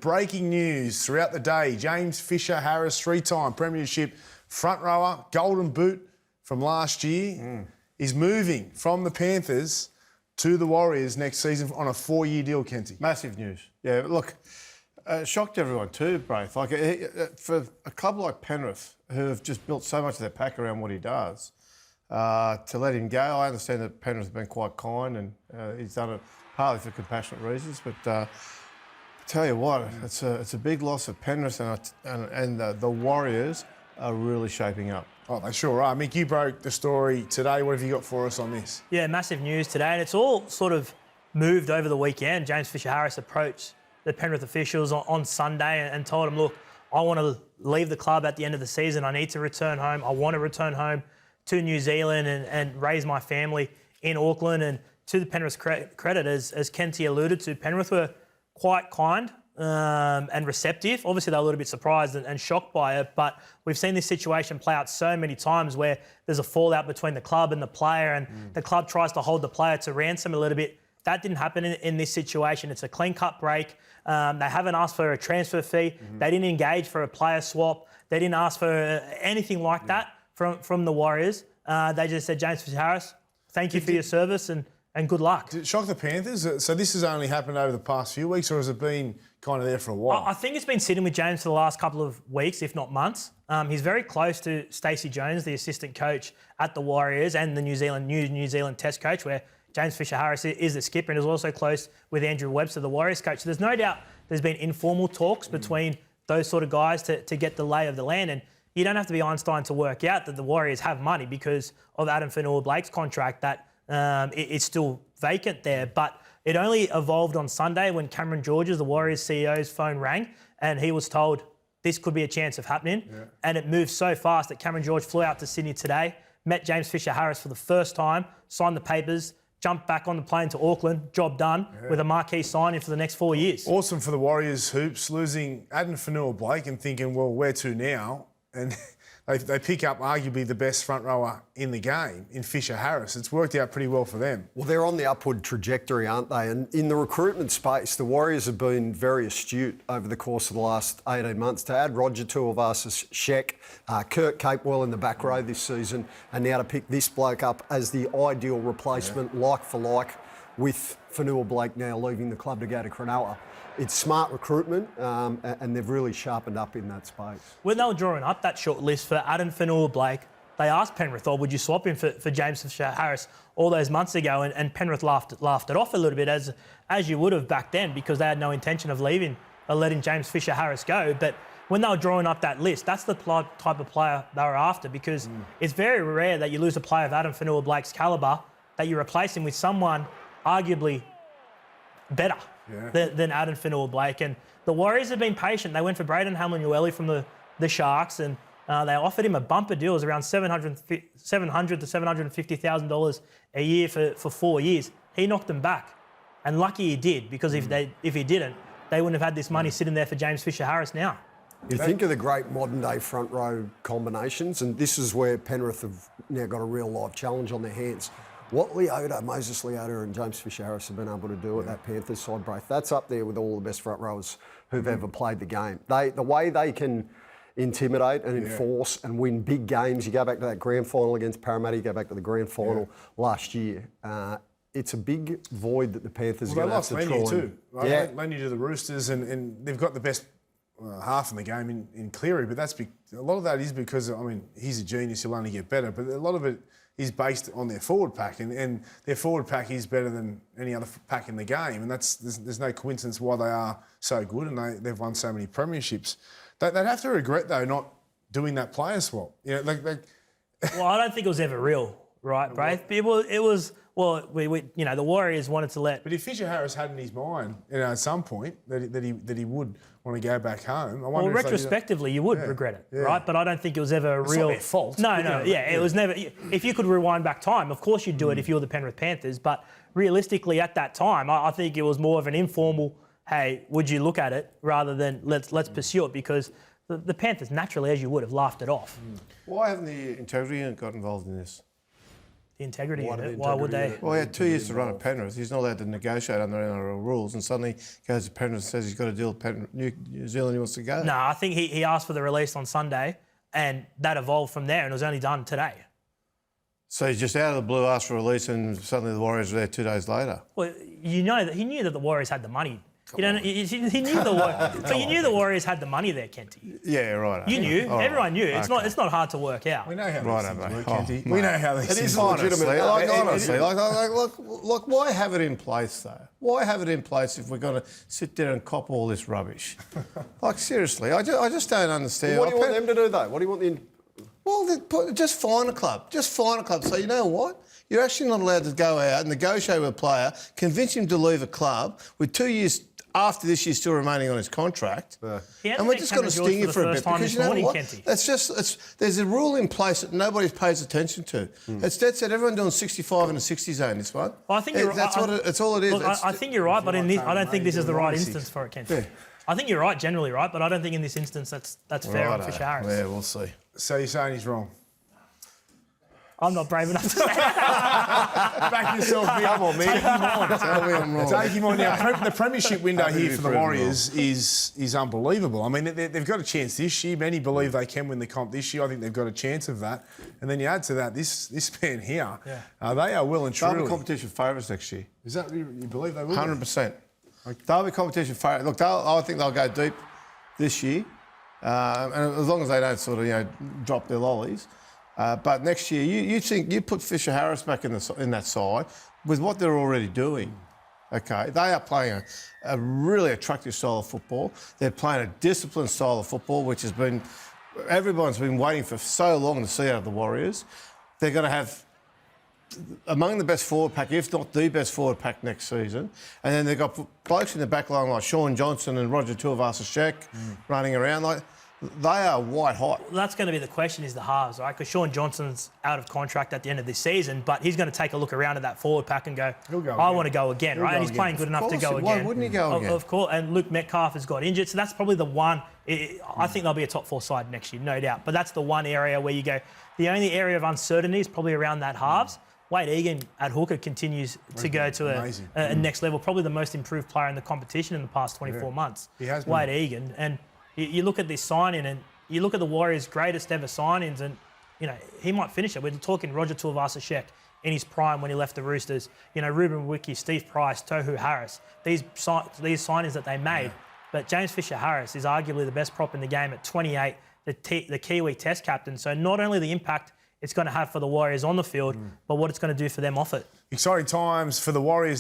breaking news throughout the day. James Fisher-Harris, three-time premiership front rower, golden boot from last year, is moving from the Panthers to the Warriors next season on a 4-year deal, Kenty. Massive news. Yeah, look, shocked everyone too, Braith. Like, for a club like Penrith, who have just built so much of their pack around what he does, to let him go. I understand that Penrith have been quite kind and he's done it partly for compassionate reasons, but I tell you what, it's a big loss of Penrith, and the Warriors are really shaping up. Oh, they sure are. Mick, you broke the story today. What have you got for us on this? Yeah, massive news today, and it's all sort of moved over the weekend. James Fisher-Harris approached the Penrith officials on Sunday and told them, look, I want to leave the club at the end of the season. I need to return home. I want to return home to New Zealand and raise my family in Auckland. And to the Penrith's credit, as Kenty alluded to, Penrith were quite kind and receptive. Obviously, they were a little bit surprised and shocked by it, but we've seen this situation play out so many times where there's a fallout between the club and the player, and the club tries to hold the player to ransom a little bit. That didn't happen in this situation. It's a clean-cut break. They haven't asked for a transfer fee. They didn't engage for a player swap. They didn't ask for anything like that from the Warriors. They just said, James Fisher-Harris, thank you for your service and good luck. Did it shock the Panthers? So this has only happened over the past few weeks, or has it been kind of there for a while? I think it's been sitting with James for the last couple of weeks, if not months. He's very close to Stacey Jones, the assistant coach at the Warriors, and the New Zealand Test coach, where James Fisher-Harris is the skipper, and is also close with Andrew Webster, the Warriors coach. So there's no doubt there's been informal talks between those sort of guys to get the lay of the land. And you don't have to be Einstein to work out that the Warriors have money because of Adam Fanua-Blake's contract that it's still vacant there. But it only evolved on Sunday when Cameron George's, the Warriors CEO's phone rang, and he was told this could be a chance of happening. Yeah. And it moved so fast that Cameron George flew out to Sydney today, met James Fisher-Harris for the first time, signed the papers, jumped back on the plane to Auckland, job done, with a marquee signing for the next 4 years. Awesome for the Warriors hoops, losing Adam Fanua-Blake and thinking, well, where to now? And they pick up arguably the best front rower in the game in Fisher-Harris. It's worked out pretty well for them. Well, they're on the upward trajectory, aren't they? And in the recruitment space, the Warriors have been very astute over the course of the last 18 months. To add Roger Tuivasa Sheck, Kurt Capewell in the back row this season, and now to pick this bloke up as the ideal replacement, like for like, with Fanua-Blake now leaving the club to go to Cronulla. It's smart recruitment, and they've really sharpened up in that space. When they were drawing up that short list for Adam Fanua-Blake, they asked Penrith, would you swap him for James Fisher-Harris all those months ago? And Penrith laughed it off a little bit, as you would have back then, because they had no intention of leaving or letting James Fisher-Harris go. But when they were drawing up that list, that's the type of player they were after, because it's very rare that you lose a player of Adam Fanua-Blake's calibre, that you replace him with someone arguably better than Adam Fanua-Blake. And the Warriors have been patient. They went for Braden Hamlin-Uele from the Sharks, and they offered him a bumper deal. It was around $700,000 to $750,000 a year for 4 years. He knocked them back, and lucky he did, because if he didn't, they wouldn't have had this money sitting there for James Fisher-Harris now. You think of the great modern-day front row combinations, and this is where Penrith have now got a real life challenge on their hands. What Moses Leota and James Fisher-Harris have been able to do at that Panthers side, Braith, that's up there with all the best front rowers who've ever played the game. The way they can intimidate and enforce and win big games. You go back to that grand final against Parramatta, you go back to the grand final last year. It's a big void that the Panthers are going to have to try. Too, right? Yeah. Lenny to the Roosters, and they've got the best half in the game in Cleary, but a lot of that is because, I mean, he's a genius, he'll only get better, but a lot of it is based on their forward pack, and their forward pack is better than any other pack in the game, and there's no coincidence why they are so good, and they've won so many premierships. They'd have to regret, though, not doing that player swap. You know, Well, I don't think it was ever real, right, Braith? It was the Warriors wanted to let. But if Fisher-Harris had in his mind, at some point that he would want to go back home, I wonder. Well, retrospectively, you would regret it, right? But I don't think it was ever it's real. Not their fault. No, it was never. If you could rewind back time, of course you'd do it if you were the Penrith Panthers. But realistically, at that time, I think it was more of an informal, hey, would you look at it, rather than let's pursue it, because the Panthers naturally, as you would, have laughed it off. Why haven't the integrity unit got involved in this? integrity Why of do it. the Why would integrity they? of it? Well, he had 2 years to run at Penrith. He's not allowed to negotiate under NRL rules, and suddenly goes to Penrith and says he's got a deal with New Zealand. He wants to go. No, I think he asked for the release on Sunday, and that evolved from there, and it was only done today. So he's just out of the blue, asked for a release, and suddenly the Warriors were there 2 days later. Well, you know that he knew that the Warriors had the money. He knew but you knew the Warriors had the money there, Kenty. Yeah, right. You knew. All right. Everyone knew. It's not hard to work out. We know how Right, these things mate. work, Oh, Kenty. mate. We know how these It things is work. legitimate. Honestly, look, why have it in place though? Why have it in place if we're going to sit there and cop all this rubbish? Like seriously, I just don't understand. What do you want them to do, though? What do you want the... Well, just fine a club. Just fine a club. So you know what? You're actually not allowed to go out and negotiate with a player, convince him to leave a club with 2 years after this year still remaining on his contract. And we're just going to sting you for a bit because you know what? There's a rule in place that nobody pays attention to. It's dead set. Everyone doing 65 in the 60 zone. This one. Well, I think you're right. That's all it is. Look, I think you're right, but I don't think this is the right instance for it, Kenty. Yeah. I think you're right, generally right, but I don't think in this instance that's fair on Righto. Fisher Harris. Yeah, we'll see. So you're saying he's wrong? I'm not brave enough to say Back yourself, Mick. Come on, man. Tell me I'm wrong. Take him on now. The premiership window here for the Warriors is unbelievable. I mean, they've got a chance this year. Many believe they can win the comp this year. I think they've got a chance of that. And then you add to that this man here. Yeah. They are well and They'll truly. be competition favourites next year. Is that you believe they will? 100%. They'll be competition favourites. Look, I think they'll go deep this year, and as long as they don't sort of drop their lollies. But next year, you put Fisher Harris back in that side with what they're already doing. Okay, they are playing a really attractive style of football. They're playing a disciplined style of football, which has been everyone's been waiting for so long to see out of the Warriors. They're going to have among the best forward pack, if not the best forward pack next season. And then they've got blokes in the back line like Sean Johnson and Roger Tuivasa-Sheck running around. Like, they are white hot. Well, that's going to be the question is the halves, right? Because Sean Johnson's out of contract at the end of this season, but he's going to take a look around at that forward pack and go, I want to go again, right? And he's playing good enough to go again. Why wouldn't he go again? Of course. And Luke Metcalf has got injured, so that's probably the one. I think they'll be a top 4 side next year, no doubt. But that's the one area where you go, the only area of uncertainty is probably around that halves. Wade Egan at hooker continues to go to a next level, probably the most improved player in the competition in the past 24 months. He has been. Wade Egan. And you look at this signing and you look at the Warriors' greatest ever signings and, he might finish it. We're talking Roger Tuivasa-Sheck in his prime when he left the Roosters. Ruben Wiki, Steve Price, Tohu Harris. These signings that they made. But James Fisher-Harris is arguably the best prop in the game at 28, the Kiwi Test captain. So not only the impact it's going to have for the Warriors on the field, but what it's going to do for them off it. Exciting times for the Warriors.